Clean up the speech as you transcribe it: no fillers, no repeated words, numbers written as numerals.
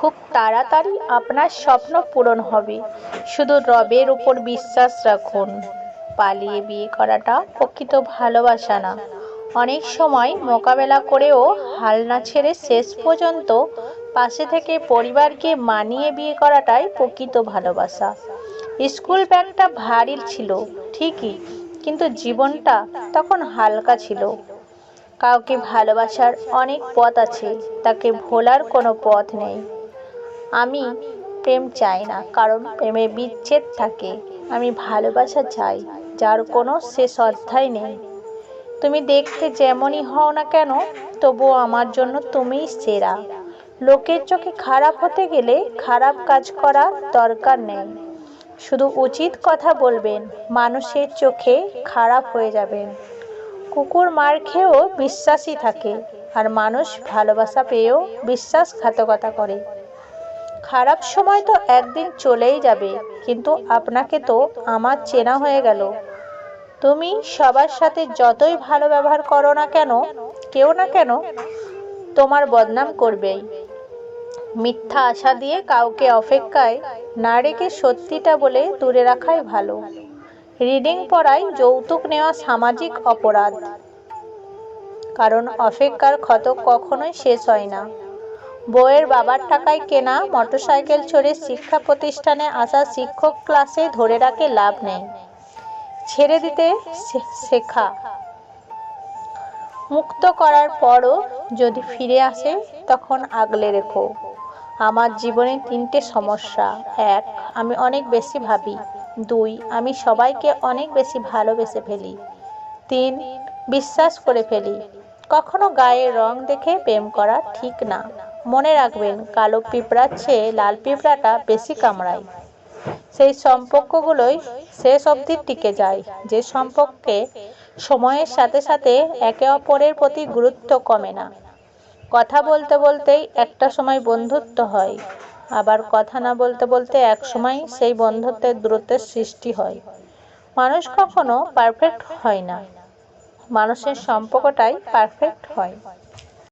খুব তাড়াতাড়ি আপনার স্বপ্ন পূরণ হবে। শুধু রবের উপর বিশ্বাস রাখুন। পালিয়ে বিয়ে করাটা প্রকৃত ভালোবাসা না। অনেক সময় মোকাবেলা করেও হাল না ছেড়ে শেষ পর্যন্ত পাশে থেকে পরিবারকে মানিয়ে বিয়ে করাটাই প্রকৃত ভালোবাসা। স্কুল ব্যাগটা ভারী ছিল ঠিকই, কিন্তু জীবনটা তখন হালকা ছিল। কাউকে ভালোবাসার অনেক পথ আছে, তাকে ভোলার কোনো পথ নেই। আমি প্রেম চাই না, কারণ প্রেমে বিচ্ছেদ থাকে। আমি ভালোবাসা চাই, যার কোনো শেষ অধ্যায় নেই। তুমি দেখতে যেমনই হও না কেন, তবুও আমার জন্য তুমিই সেরা। লোকের চোখে খারাপ হতে গেলে খারাপ কাজ করার দরকার নেই। শুধু উচিত কথা বলবেন, মানুষের চোখে খারাপ হয়ে যাবেন। কুকুর মার খেয়েও বিশ্বাসী থাকে, আর মানুষ ভালোবাসা পেয়েও বিশ্বাসঘাতকতা করে। খারাপ সময় তো একদিন চলেই যাবে, কিন্তু আপনাকে তো আমার চেনা হয়ে গেল। তুমি সবার সাথে যতই ভালো ব্যবহার করো না কেন, কেউ না কেন তোমার বদনাম করবেই। মিথ্যা আশা দিয়ে কাউকে অপেক্ষায় না রেখে সত্যিটা বলে দূরে রাখাই ভালো। রিডিং পড়ায় যৌতুক নেওয়া সামাজিক অপরাধ, কারণ অপেক্ষার ক্ষত কখনোই শেষ হয় না। বউয়ের বাবার টাকায় কেনা মোটরসাইকেল চড়ে শিক্ষা প্রতিষ্ঠানে আসা শিক্ষক ক্লাসে ধরে রাখে লাভ নেই। ছেড়ে দিতে শেখা। মুক্ত করার পরও যদি ফিরে আসে, তখন আগলে রেখো। আমার জীবনে 3টে সমস্যা। 1, আমি অনেক বেশি ভাবি। 2, আমি সবাইকে অনেক বেশি ভালোবেসে ফেলি। 3, বিশ্বাস করে ফেলি। কখনো গায়ের রং দেখে প্রেম করা ঠিক না। মনে রাখবেন, কালো পিঁপড়ার চেয়ে লাল পিঁপড়াটা বেশি কামড়ায়। সেই সম্পর্কগুলোই শেষ অবধি টিকে যায়, যে সম্পর্কে সময়ের সাথে সাথে একে অপরের প্রতি গুরুত্ব কমে না। কথা বলতে বলতেই একটা সময় বন্ধুত্ব হয়, আবার কথা না বলতে বলতে এক সময় সেই বন্ধুত্বের দূরত্বের সৃষ্টি হয়। মানুষ কখনো পারফেক্ট হয় না, মানুষের সম্পর্কটাই পারফেক্ট হয়।